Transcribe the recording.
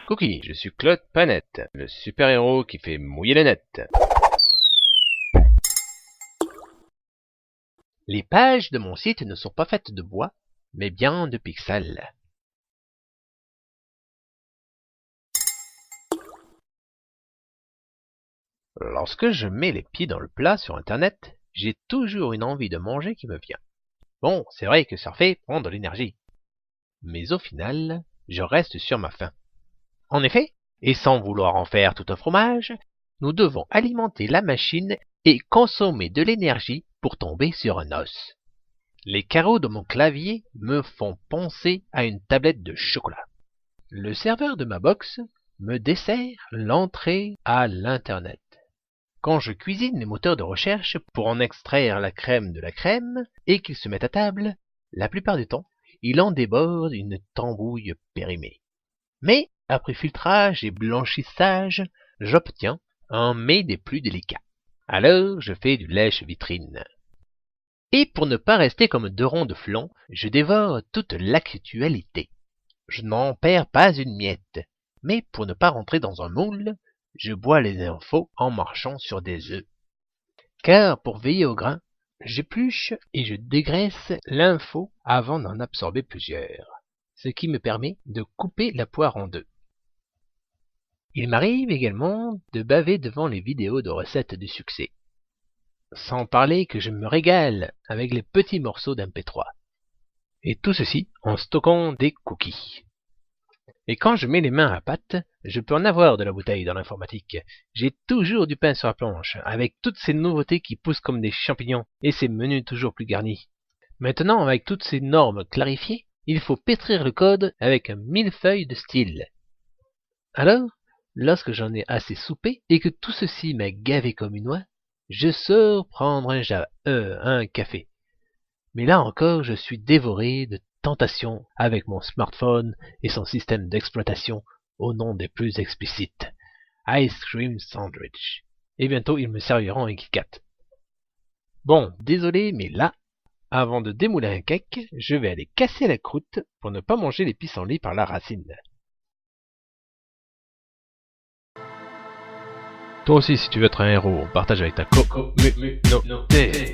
Cookie, je suis Claude Panette, le super-héros qui fait mouiller les nets. Les pages de mon site ne sont pas faites de bois, mais bien de pixels. Lorsque je mets les pieds dans le plat sur Internet, j'ai toujours une envie de manger qui me vient. Bon, c'est vrai que surfer prend de l'énergie. Mais au final, je reste sur ma faim. En effet, et sans vouloir en faire tout un fromage, nous devons alimenter la machine et consommer de l'énergie pour tomber sur un os. Les carreaux de mon clavier me font penser à une tablette de chocolat. Le serveur de ma box me dessert l'entrée à l'Internet. Quand je cuisine les moteurs de recherche pour en extraire la crème de la crème et qu'ils se mettent à table, la plupart du temps, il en déborde une tambouille périmée. Mais, après filtrage et blanchissage, j'obtiens un mets des plus délicats. Alors, je fais du lèche-vitrine. Et pour ne pas rester comme deux ronds de flanc, je dévore toute l'actualité. Je n'en perds pas une miette. Mais pour ne pas rentrer dans un moule, je bois les infos en marchant sur des œufs. Car pour veiller au grain, j'épluche et je dégraisse l'info avant d'en absorber plusieurs, ce qui me permet de couper la poire en deux. Il m'arrive également de baver devant les vidéos de recettes du succès. Sans parler que je me régale avec les petits morceaux d'MP3. Et tout ceci en stockant des cookies. Et quand je mets les mains à pâte, je peux en avoir de la bouteille dans l'informatique. J'ai toujours du pain sur la planche, avec toutes ces nouveautés qui poussent comme des champignons, et ces menus toujours plus garnis. Maintenant, avec toutes ces normes clarifiées, il faut pétrir le code avec un millefeuille de style. Alors, lorsque j'en ai assez soupé, et que tout ceci m'a gavé comme une oie, je sors prendre un café. Mais là encore, je suis dévoré de tentation avec mon smartphone et son système d'exploitation au nom des plus explicites. Ice Cream Sandwich. Et bientôt, ils me serviront un Kit Kat. Bon, désolé, mais là, avant de démouler un cake, je vais aller casser la croûte pour ne pas manger les pissenlits par la racine. Toi aussi, si tu veux être un héros, partage avec ta communauté.